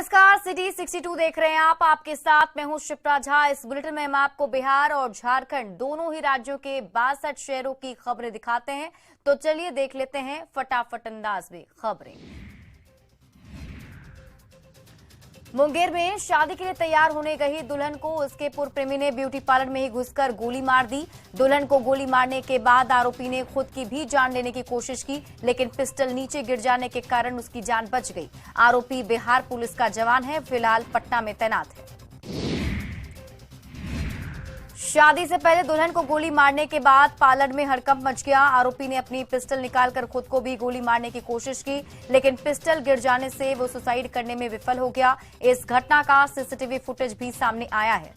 नमस्कार, सिटी 62 देख रहे हैं आप। आपके साथ मैं हूं शिप्रा झा। इस बुलेटिन में हम आपको बिहार और झारखंड दोनों ही राज्यों के 62 शहरों की खबरें दिखाते हैं। तो चलिए देख लेते हैं फटाफट अंदाज में खबरें। मुंगेर में शादी के लिए तैयार होने गई दुल्हन को उसके पूर्व प्रेमी ने ब्यूटी पार्लर में ही घुसकर गोली मार दी। दुल्हन को गोली मारने के बाद आरोपी ने खुद की भी जान लेने की कोशिश की, लेकिन पिस्टल नीचे गिर जाने के कारण उसकी जान बच गई। आरोपी बिहार पुलिस का जवान है, फिलहाल पटना में तैनात है। शादी से पहले दुल्हन को गोली मारने के बाद पार्लर में हड़कंप मच गया। आरोपी ने अपनी पिस्टल निकालकर खुद को भी गोली मारने की कोशिश की, लेकिन पिस्टल गिर जाने से वो सुसाइड करने में विफल हो गया। इस घटना का सीसीटीवी फुटेज भी सामने आया है।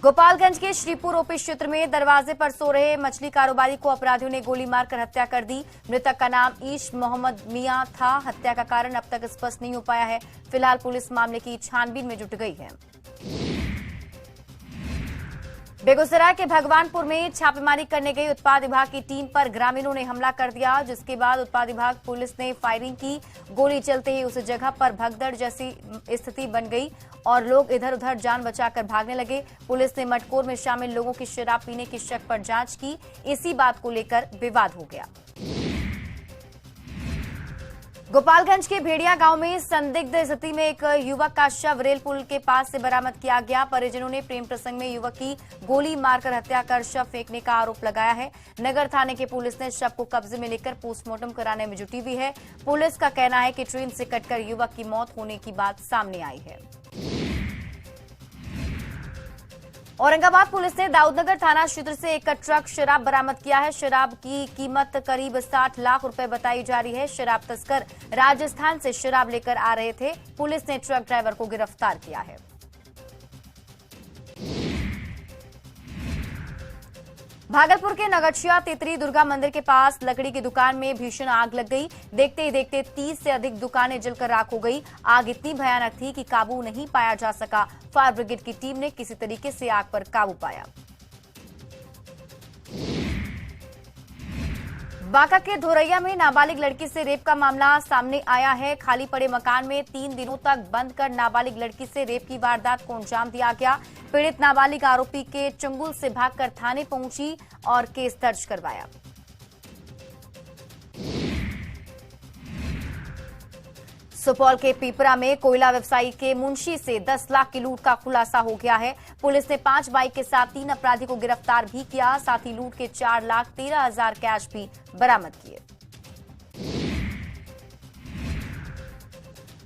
गोपालगंज के श्रीपुर ओपी क्षेत्र में दरवाजे पर सो रहे मछली कारोबारी को अपराधियों ने गोली मारकर हत्या कर दी। मृतक का नाम ईश मोहम्मद मियां था। हत्या का कारण अब तक स्पष्ट नहीं हो पाया है। फिलहाल पुलिस मामले की छानबीन में जुट गई है। बेगूसराय के भगवानपुर में छापेमारी करने गई उत्पाद विभाग की टीम पर ग्रामीणों ने हमला कर दिया, जिसके बाद उत्पाद विभाग पुलिस ने फायरिंग की। गोली चलते ही उस जगह पर भगदड़ जैसी स्थिति बन गई और लोग इधर उधर जान बचाकर भागने लगे। पुलिस ने मटकोर में शामिल लोगों की शराब पीने की शक पर जांच की। इसी बात को लेकर विवाद हो गया। गोपालगंज के भेड़िया गांव में संदिग्ध स्थिति में एक युवक का शव रेल पुल के पास से बरामद किया गया। परिजनों ने प्रेम प्रसंग में युवक की गोली मारकर हत्या कर शव फेंकने का आरोप लगाया है। नगर थाने की पुलिस ने शव को कब्जे में लेकर पोस्टमार्टम कराने में जुटी हुई है। पुलिस का कहना है कि ट्रेन से कटकर युवक की मौत होने की बात सामने आई है। औरंगाबाद पुलिस ने दाऊदनगर थाना क्षेत्र से एक ट्रक शराब बरामद किया है। शराब की कीमत करीब 60 लाख रुपए बताई जा रही है। शराब तस्कर राजस्थान से शराब लेकर आ रहे थे। पुलिस ने ट्रक ड्राइवर को गिरफ्तार किया है। भागलपुर के नगरछिया तेतरी दुर्गा मंदिर के पास लकड़ी की दुकान में भीषण आग लग गई। देखते ही देखते 30 से अधिक दुकानें जलकर राख हो गई। आग इतनी भयानक थी कि काबू नहीं पाया जा सका। फायर ब्रिगेड की टीम ने किसी तरीके से आग पर काबू पाया। बांका के धोरैया में नाबालिग लड़की से रेप का मामला सामने आया है। खाली पड़े मकान में 3 दिनों तक बंद कर नाबालिग लड़की से रेप की वारदात को अंजाम दिया गया। पीड़ित नाबालिग आरोपी के चंगुल से भागकर थाने पहुंची और केस दर्ज करवाया। सुपौल के पीपरा में कोयला व्यवसायी के मुंशी से 10 लाख की लूट का खुलासा हो गया है। पुलिस ने 5 बाइक के साथ 3 अपराधी को गिरफ्तार भी किया। साथ ही लूट के 4,13,000 कैश भी बरामद किए।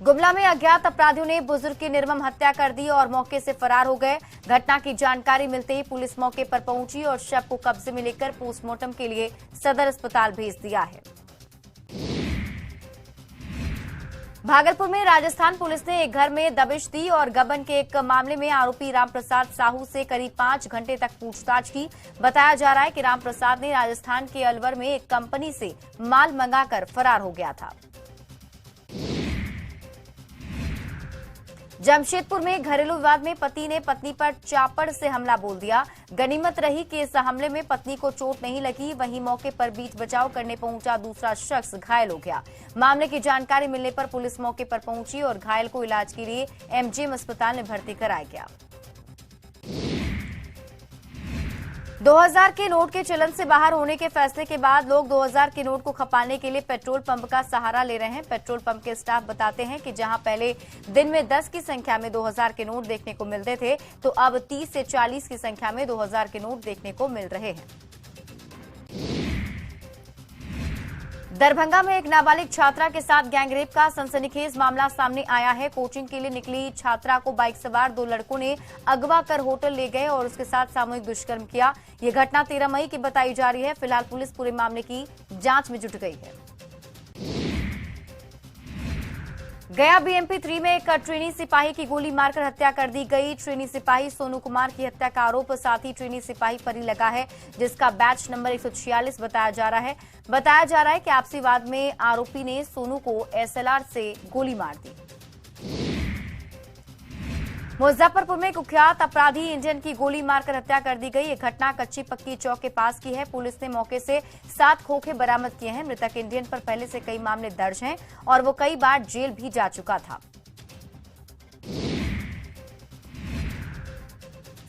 गुमला में अज्ञात अपराधियों ने बुजुर्ग की निर्मम हत्या कर दी और मौके से फरार हो गए। घटना की जानकारी मिलते ही पुलिस मौके पर पहुंची और शव को कब्जे में लेकर पोस्टमार्टम के लिए सदर अस्पताल भेज दिया है। भागलपुर में राजस्थान पुलिस ने एक घर में दबिश दी और गबन के एक मामले में आरोपी रामप्रसाद साहू से करीब 5 घंटे तक पूछताछ की। बताया जा रहा है कि रामप्रसाद ने राजस्थान के अलवर में एक कंपनी से माल मंगाकर फरार हो गया था। जमशेदपुर में घरेलू विवाद में पति ने पत्नी पर चापड़ से हमला बोल दिया। गनीमत रही कि इस हमले में पत्नी को चोट नहीं लगी। वहीं मौके पर बीच बचाव करने पहुंचा दूसरा शख्स घायल हो गया। मामले की जानकारी मिलने पर पुलिस मौके पर पहुंची और घायल को इलाज के लिए एमजीएम अस्पताल में भर्ती कराया गया। 2000 के नोट के चलन से बाहर होने के फैसले के बाद लोग 2000 के नोट को खपाने के लिए पेट्रोल पंप का सहारा ले रहे हैं। पेट्रोल पंप के स्टाफ बताते हैं कि जहां पहले दिन में 10 की संख्या में 2000 के नोट देखने को मिलते थे, तो अब 30 से 40 की संख्या में 2000 के नोट देखने को मिल रहे हैं। दरभंगा में एक नाबालिग छात्रा के साथ गैंगरेप का सनसनीखेज मामला सामने आया है। कोचिंग के लिए निकली छात्रा को बाइक सवार 2 लड़कों ने अगवा कर होटल ले गए और उसके साथ सामूहिक दुष्कर्म किया। ये घटना 13 मई की बताई जा रही है। फिलहाल पुलिस पूरे मामले की जांच में जुट गई है। गया बीएमपी 3 में एक ट्रेनी सिपाही की गोली मारकर हत्या कर दी गई। ट्रेनी सिपाही सोनू कुमार की हत्या का आरोप साथ ही ट्रेनी सिपाही पर ही लगा है, जिसका बैच नंबर 146 बताया जा रहा है। बताया जा रहा है कि आपसी वाद में आरोपी ने सोनू को एसएलआर से गोली मार दी। मुजफ्फरपुर में कुख्यात अपराधी इंडियन की गोली मारकर हत्या कर दी गई। ये घटना कच्ची पक्की चौक के पास की है। पुलिस ने मौके से 7 खोखे बरामद किए हैं। मृतक इंडियन पर पहले से कई मामले दर्ज हैं और वो कई बार जेल भी जा चुका था।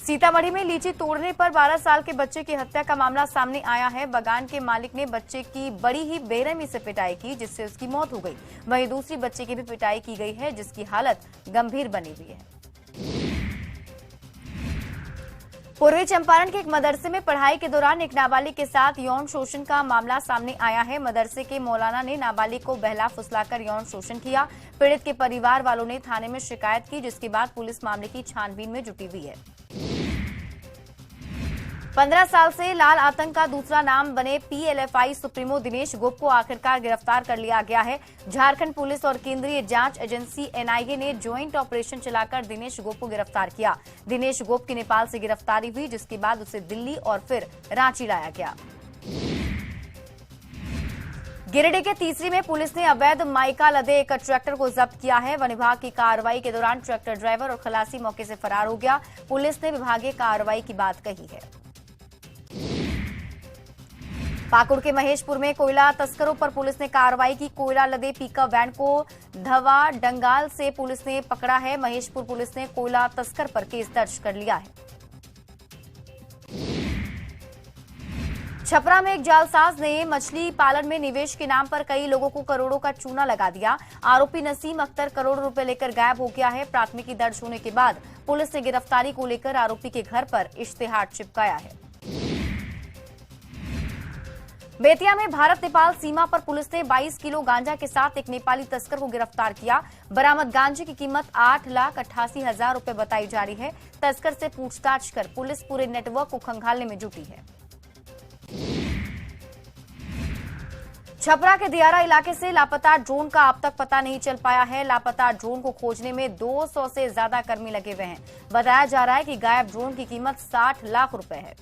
सीतामढ़ी में लीची तोड़ने पर 12 साल के बच्चे की हत्या का मामला सामने आया है। बगान के मालिक ने बच्चे की बड़ी ही बेरहमी से पिटाई की, जिससे उसकी मौत हो गई। वहीं दूसरी बच्चे की भी पिटाई की गई है, जिसकी हालत गंभीर बनी हुई है। पूर्वी चंपारण के एक मदरसे में पढ़ाई के दौरान एक नाबालिग के साथ यौन शोषण का मामला सामने आया है। मदरसे के मौलाना ने नाबालिग को बहला फुसलाकर यौन शोषण किया। पीड़ित के परिवार वालों ने थाने में शिकायत की, जिसके बाद पुलिस मामले की छानबीन में जुटी हुई है। 15 साल से लाल आतंक का दूसरा नाम बने पीएलएफआई सुप्रीमो दिनेश गोप को आखिरकार गिरफ्तार कर लिया गया है। झारखंड पुलिस और केंद्रीय जांच एजेंसी एनआईए ने ज्वाइंट ऑपरेशन चलाकर दिनेश गोप को गिरफ्तार किया। दिनेश गोप की नेपाल से गिरफ्तारी हुई, जिसके बाद उसे दिल्ली और फिर रांची लाया गया। गिरिडीह के तीसरी में पुलिस ने अवैध माइका लदे एक ट्रैक्टर को जब्त किया है। वन विभाग की कार्रवाई के दौरान ट्रैक्टर ड्राइवर और खलासी मौके से फरार हो गया। पुलिस ने विभागीय कार्रवाई की बात कही है। पाकुड़ के महेशपुर में कोयला तस्करों पर पुलिस ने कार्रवाई की। कोयला लदे पिकअप वैन को धवा डंगाल से पुलिस ने पकड़ा है। महेशपुर पुलिस ने कोयला तस्कर पर केस दर्ज कर लिया है। छपरा में एक जालसाज ने मछली पालन में निवेश के नाम पर कई लोगों को करोड़ों का चूना लगा दिया। आरोपी नसीम अख्तर करोड़ों रुपए लेकर गायब हो गया है। प्राथमिकी दर्ज होने के बाद पुलिस ने गिरफ्तारी को लेकर आरोपी के घर पर इश्तेहार चिपकाया है। बेतिया में भारत नेपाल सीमा पर पुलिस ने 22 किलो गांजा के साथ एक नेपाली तस्कर को गिरफ्तार किया। बरामद गांजे की कीमत 8,88,000 रुपए बताई जा रही है। तस्कर से पूछताछ कर पुलिस पूरे नेटवर्क को खंगालने में जुटी है। छपरा के दियारा इलाके से लापता ड्रोन का अब तक पता नहीं चल पाया है। लापता ड्रोन को खोजने में 200 से ज्यादा कर्मी लगे हुए हैं। बताया जा रहा है कि गायब ड्रोन की कीमत 60 लाख रुपए है।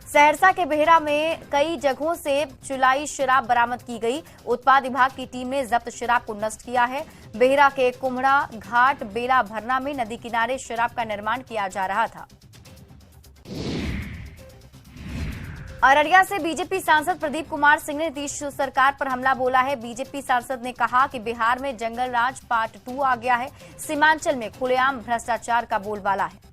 सहरसा के बेहरा में कई जगहों से चुलाई शराब बरामद की गई। उत्पाद विभाग की टीम ने जब्त शराब को नष्ट किया है। बेहरा के कुम्हड़ा घाट बेला भरना में नदी किनारे शराब का निर्माण किया जा रहा था। अररिया से बीजेपी सांसद प्रदीप कुमार सिंह ने नीतीश सरकार पर हमला बोला है। बीजेपी सांसद ने कहा कि बिहार में जंगल राज पार्ट 2 आ गया है। सीमांचल में खुलेआम भ्रष्टाचार का बोलबाला है।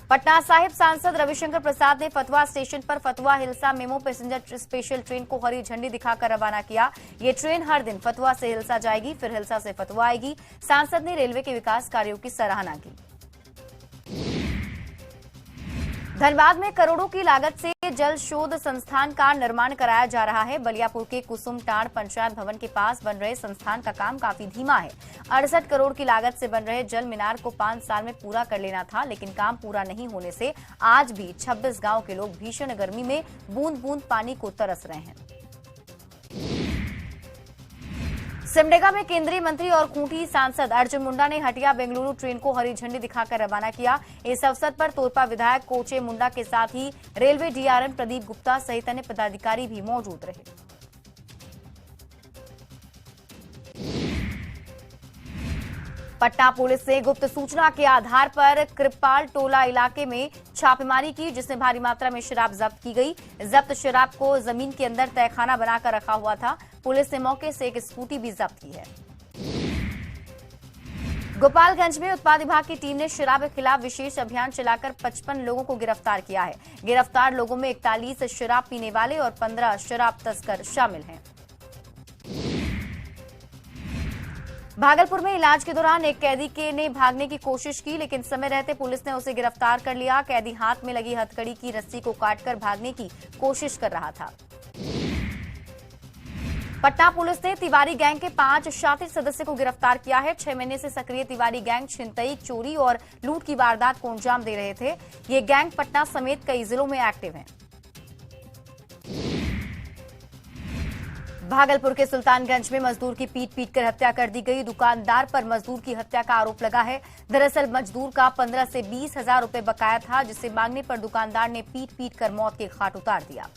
पटना साहिब सांसद रविशंकर प्रसाद ने फतवा स्टेशन पर फतवा hilsa memo passenger special train को हरी झंडी दिखाकर रवाना किया। ये ट्रेन हर दिन फतवा से हिल्सा जाएगी, फिर हिल्सा से फतवा आएगी। सांसद ने रेलवे के विकास कार्यों की सराहना की। धनबाद में करोड़ों की लागत से जल शोध संस्थान का निर्माण कराया जा रहा है। बलियापुर के कुसुमटाड़ पंचायत भवन के पास बन रहे संस्थान का काम काफी धीमा है। 68 करोड़ की लागत से बन रहे जल मीनार को 5 साल में पूरा कर लेना था, लेकिन काम पूरा नहीं होने से आज भी 26 गांव के लोग भीषण गर्मी में बूंद बूंद पानी को तरस रहे हैं। सिमडेगा में केंद्रीय मंत्री और खूंटी सांसद अर्जुन मुंडा ने हटिया बेंगलुरु ट्रेन को हरी झंडी दिखाकर रवाना किया। इस अवसर पर तोरपा विधायक कोचे मुंडा के साथ ही रेलवे डीआरएम प्रदीप गुप्ता सहित अन्य पदाधिकारी भी मौजूद रहे। पटना पुलिस ने गुप्त सूचना के आधार पर कृपाल टोला इलाके में छापेमारी की, जिसमें भारी मात्रा में शराब जब्त की गई। जब्त शराब को जमीन के अंदर तहखाना बनाकर रखा हुआ था। पुलिस ने मौके से एक स्कूटी भी जब्त की है। गोपालगंज में उत्पाद विभाग की टीम ने शराब के खिलाफ विशेष अभियान चलाकर 55 लोगों को गिरफ्तार किया है। गिरफ्तार लोगों में 41 शराब पीने वाले और 15 शराब तस्कर शामिल हैं। भागलपुर में इलाज के दौरान एक कैदी ने भागने की कोशिश की, लेकिन समय रहते पुलिस ने उसे गिरफ्तार कर लिया। कैदी हाथ में लगी हथकड़ी की रस्सी को काटकर भागने की कोशिश कर रहा था। पटना पुलिस ने तिवारी गैंग के 5 शातिर सदस्य को गिरफ्तार किया है। 6 महीने से सक्रिय तिवारी गैंग छिनतई, चोरी और लूट की वारदात को अंजाम दे रहे थे। ये गैंग पटना समेत कई जिलों में एक्टिव है। भागलपुर के सुल्तानगंज में मजदूर की पीट कर हत्या कर दी गई। दुकानदार पर मजदूर की हत्या का आरोप लगा है। दरअसल मजदूर का 15 से 20 हजार रुपए बकाया था, जिसे मांगने पर दुकानदार ने पीट कर मौत के घाट उतार दिया।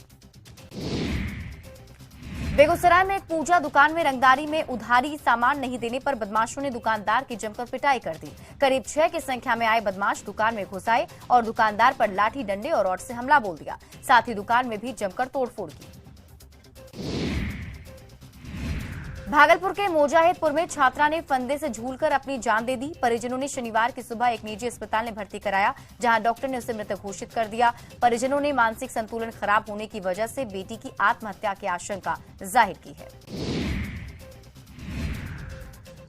बेगूसराय में एक पूजा दुकान में रंगदारी में उधारी सामान नहीं देने पर बदमाशों ने दुकानदार की जमकर पिटाई कर दी। करीब 6 की संख्या में आए बदमाश दुकान में घुस आए और दुकानदार पर लाठी डंडे और रॉड से हमला बोल दिया। साथ ही दुकान में भी जमकर तोड़फोड़ की। भागलपुर के मोजाहिदपुर में छात्रा ने फंदे से झूलकर अपनी जान दे दी। परिजनों ने शनिवार की सुबह एक निजी अस्पताल में भर्ती कराया, जहां डॉक्टर ने उसे मृत घोषित कर दिया। परिजनों ने मानसिक संतुलन खराब होने की वजह से बेटी की आत्महत्या की आशंका जाहिर की है।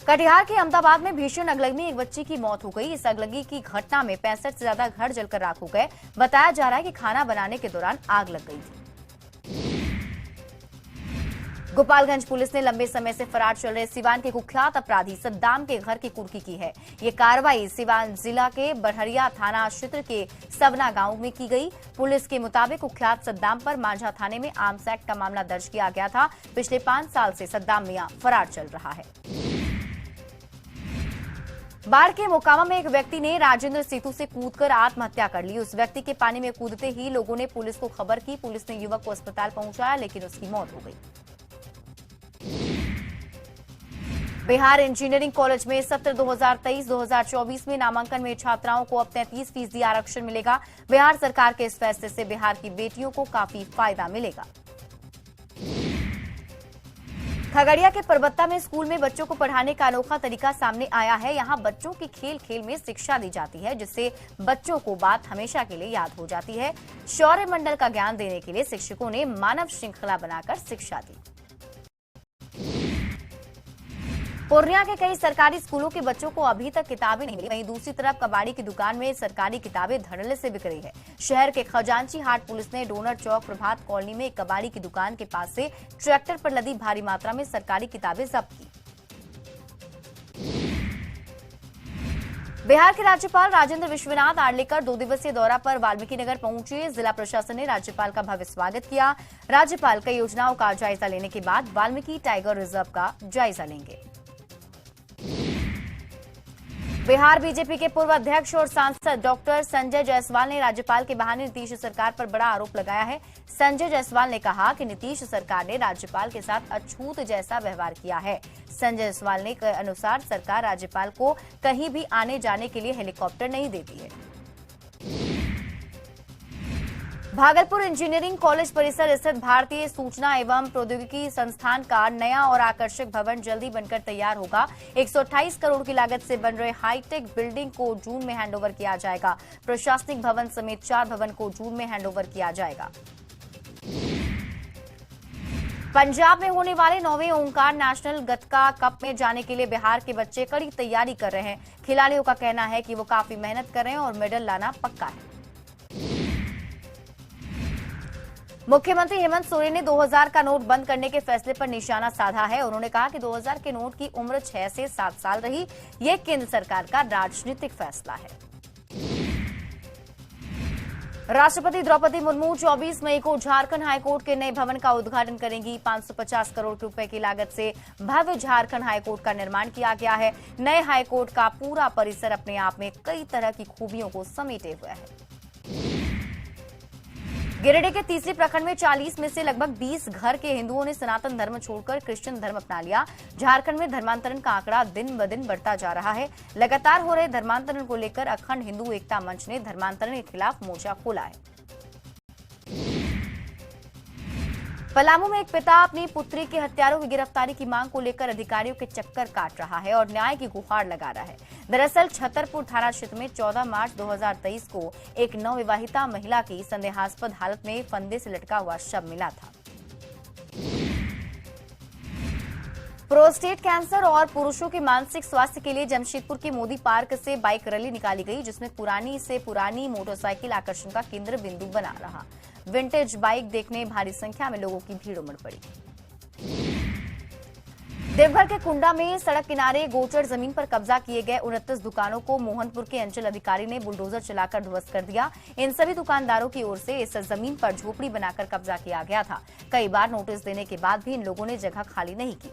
कटिहार के अहमदाबाद में भीषण अगलगी में एक बच्ची की मौत हो गई। इस अगलगी की घटना में 65 से ज्यादा घर जलकर राख हो गए। बताया जा रहा है कि खाना बनाने के दौरान आग लग गई थी। गोपालगंज पुलिस ने लंबे समय से फरार चल रहे सिवान के कुख्यात अपराधी सद्दाम के घर की कुर्की की है। ये कार्रवाई सिवान जिला के बड़हरिया थाना क्षेत्र के सवना गांव में की गई। पुलिस के मुताबिक कुख्यात सद्दाम पर मांझा थाने में आर्म्स एक्ट का मामला दर्ज किया गया था। पिछले 5 साल से सद्दाम मियां फरार चल रहा है। बाढ़ के मोकामा में एक व्यक्ति ने राजेंद्र सेतु से कूदकर आत्महत्या कर ली। उस व्यक्ति के पानी में कूदते ही लोगों ने पुलिस को खबर की। पुलिस ने युवक को अस्पताल पहुंचाया, लेकिन उसकी मौत हो गई। बिहार इंजीनियरिंग कॉलेज में सत्र 2023-2024 में नामांकन में छात्राओं को अब 33% आरक्षण मिलेगा। बिहार सरकार के इस फैसले से बिहार की बेटियों को काफी फायदा मिलेगा। खगड़िया के परबत्ता में स्कूल में बच्चों को पढ़ाने का अनोखा तरीका सामने आया है। यहां बच्चों की खेल खेल में शिक्षा दी जाती है, जिससे बच्चों को बात हमेशा के लिए याद हो जाती है। शौर्य मंडल का ज्ञान देने के लिए शिक्षकों ने मानव श्रृंखला बनाकर शिक्षा दी। पूर्णिया के कई सरकारी स्कूलों के बच्चों को अभी तक किताबें नहीं मिली। वहीं दूसरी तरफ कबाड़ी की दुकान में सरकारी किताबें धड़ल्ले से बिक रही है। शहर के खजांची हाट पुलिस ने डोनर चौक प्रभात कॉलोनी में एक कबाड़ी की दुकान के पास से ट्रैक्टर पर लदी भारी मात्रा में सरकारी किताबें जब्त की। बिहार के राज्यपाल राजेंद्र विश्वनाथ आर्लेकर 2 दिवसीय दौरा पर वाल्मीकिनगर पहुंचे। जिला प्रशासन ने राज्यपाल का भव्य स्वागत किया। राज्यपाल कई योजनाओं का जायजा लेने के बाद वाल्मीकि टाइगर रिजर्व का जायजा लेंगे। बिहार बीजेपी के पूर्व अध्यक्ष और सांसद डॉक्टर संजय जायसवाल ने राज्यपाल के बहाने नीतीश सरकार पर बड़ा आरोप लगाया है। संजय जायसवाल ने कहा कि नीतीश सरकार ने राज्यपाल के साथ अछूत जैसा व्यवहार किया है। संजय जायसवाल ने के अनुसार सरकार राज्यपाल को कहीं भी आने जाने के लिए हेलीकॉप्टर नहीं देती है। भागलपुर इंजीनियरिंग कॉलेज परिसर स्थित भारतीय सूचना एवं प्रौद्योगिकी संस्थान का नया और आकर्षक भवन जल्दी बनकर तैयार होगा। 128 करोड़ की लागत से बन रहे हाईटेक बिल्डिंग को जून में हैंडओवर किया जाएगा। प्रशासनिक भवन समेत 4 भवन को जून में हैंडओवर किया जाएगा। पंजाब में होने वाले 9वें ओंकार नेशनल गतका कप में जाने के लिए बिहार के बच्चे कड़ी तैयारी कर रहे हैं। खिलाड़ियों का कहना है कि वो काफी मेहनत कर रहे हैं और मेडल लाना पक्का है। मुख्यमंत्री हेमंत सोरेन ने 2000 का नोट बंद करने के फैसले पर निशाना साधा है। उन्होंने कहा कि 2000 के नोट की उम्र 6 से 7 साल रही। यह केंद्र सरकार का राजनीतिक फैसला है। राष्ट्रपति द्रौपदी मुर्मू 24 मई को झारखंड हाईकोर्ट के नए भवन का उद्घाटन करेंगी। 550 करोड़ रुपए की लागत से भव्य झारखंड हाईकोर्ट का निर्माण किया गया है। नए हाईकोर्ट का पूरा परिसर अपने आप में कई तरह की खूबियों को समेटे हुए है। गिरिडीह के तीसरे प्रखंड में 40 में से लगभग 20 घर के हिंदुओं ने सनातन धर्म छोड़कर क्रिश्चियन धर्म अपना लिया। झारखंड में धर्मांतरण का आंकड़ा दिन ब दिन बढ़ता जा रहा है। लगातार हो रहे धर्मांतरण को लेकर अखंड हिंदू एकता मंच ने धर्मांतरण के खिलाफ मोर्चा खोला है। पलामू में एक पिता अपनी पुत्री के हत्यारों की गिरफ्तारी की मांग को लेकर अधिकारियों के चक्कर काट रहा है और न्याय की गुहार लगा रहा है। दरअसल छतरपुर थाना क्षेत्र में 14 मार्च 2023 को एक नवविवाहिता महिला की संदेहास्पद हालत में फंदे से लटका हुआ शव मिला था। प्रोस्टेट कैंसर और पुरुषों के मानसिक स्वास्थ्य के लिए जमशेदपुर के मोदी पार्क से बाइक रैली निकाली गई, जिसमें पुरानी से पुरानी मोटरसाइकिल आकर्षण का केंद्र बिंदु बना रहा। विंटेज बाइक देखने भारी संख्या में लोगों की भीड़ उमड़ पड़ी। देवघर के कुंडा में सड़क किनारे गोचर जमीन पर कब्जा किए गए 29 दुकानों को मोहनपुर के अंचल अधिकारी ने बुलडोजर चलाकर ध्वस्त कर दिया। इन सभी दुकानदारों की ओर से इस जमीन पर झोपड़ी बनाकर कब्जा किया गया था। कई बार नोटिस देने के बाद भी इन लोगों ने जगह खाली नहीं की।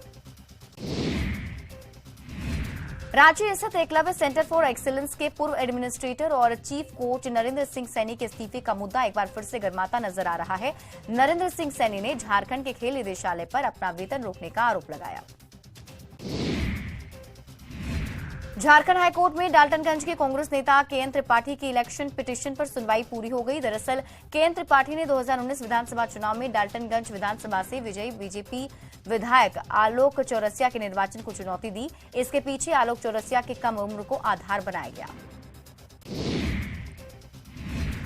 रांची स्थित एकलव्य सेंटर फॉर एक्सीलेंस के पूर्व एडमिनिस्ट्रेटर और चीफ कोच नरेंद्र सिंह सैनी के इस्तीफे का मुद्दा एक बार फिर से गर्माता नजर आ रहा है। नरेंद्र सिंह सैनी ने झारखंड के खेल निदेशालय पर अपना वेतन रोकने का आरोप लगाया। झारखंड हाईकोर्ट में डाल्टनगंज के कांग्रेस नेता केएन त्रिपाठी की इलेक्शन पिटीशन पर सुनवाई पूरी हो गई। दरअसल केएन त्रिपाठी ने 2019 विधानसभा चुनाव में डाल्टनगंज विधानसभा से विजयी बीजेपी विधायक आलोक चौरसिया के निर्वाचन को चुनौती दी। इसके पीछे आलोक चौरसिया की कम उम्र को आधार बनाया गया।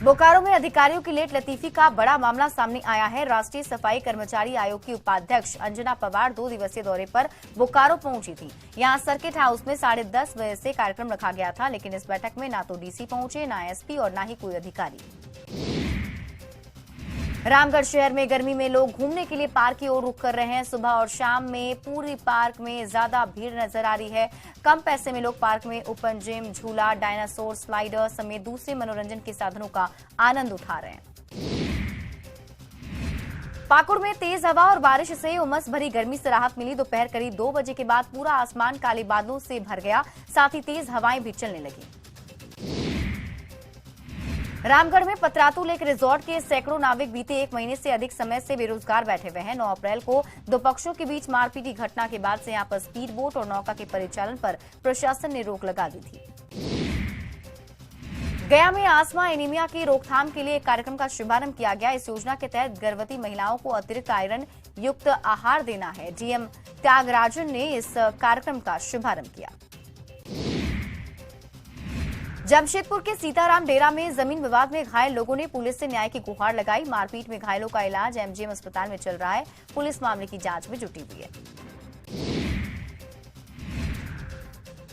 बोकारो में अधिकारियों की लेट लतीफी का बड़ा मामला सामने आया है। राष्ट्रीय सफाई कर्मचारी आयोग की उपाध्यक्ष अंजना पवार 2 दिवसीय दौरे पर बोकारो पहुंची थी। यहां सर्किट हाउस में 10:30 बजे से कार्यक्रम रखा गया था, लेकिन इस बैठक में ना तो डीसी पहुंचे, ना एसपी और ना ही कोई अधिकारी। रामगढ़ शहर में गर्मी में लोग घूमने के लिए पार्क की ओर रुख कर रहे हैं। सुबह और शाम में पूरी पार्क में ज्यादा भीड़ नजर आ रही है। कम पैसे में लोग पार्क में ओपन जिम, झूला, डायनासोर, स्लाइडर समेत दूसरे मनोरंजन के साधनों का आनंद उठा रहे हैं। पाकुड़ में तेज हवा और बारिश से उमस भरी गर्मी से राहत मिली। दोपहर करीब 2 बजे के बाद पूरा आसमान काले बादलों से भर गया, साथ ही तेज हवाएं भी चलने लगी। रामगढ़ में पतरातू लेक रिजॉर्ट के सैकड़ों नाविक बीते 1 महीने से अधिक समय से बेरोजगार बैठे हुए हैं। 9 अप्रैल को 2 पक्षों के बीच मारपीट की घटना के बाद से यहां पर स्पीड बोट और नौका के परिचालन पर प्रशासन ने रोक लगा दी थी। गया में आस्मा एनीमिया की रोकथाम के लिए एक कार्यक्रम का शुभारंभ किया गया। इस योजना के तहत गर्भवती महिलाओं को अतिरिक्त आयरन युक्त आहार देना है। डीएम त्यागराजन ने इस कार्यक्रम का शुभारंभ किया। जमशेदपुर के सीताराम डेरा में जमीन विवाद में घायल लोगों ने पुलिस से न्याय की गुहार लगाई। मारपीट में घायलों का इलाज एमजीएम अस्पताल में चल रहा है। पुलिस मामले की जांच में जुटी हुई है।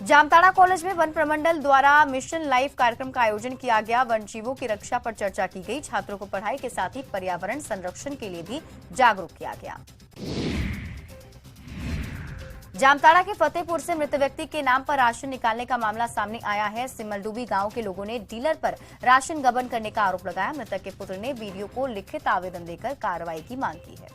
जामताड़ा कॉलेज में वन प्रमंडल द्वारा मिशन लाइफ कार्यक्रम का आयोजन किया गया। वन जीवों की रक्षा पर चर्चा की गई। छात्रों को पढ़ाई के साथ ही पर्यावरण संरक्षण के लिए भी जागरूक किया गया। जामताड़ा के फतेहपुर से मृत व्यक्ति के नाम पर राशन निकालने का मामला सामने आया है। सिमलडूबी गांव के लोगों ने डीलर पर राशन गबन करने का आरोप लगाया। मृतक के पुत्र ने वीडियो को लिखित आवेदन देकर कार्रवाई की मांग की है।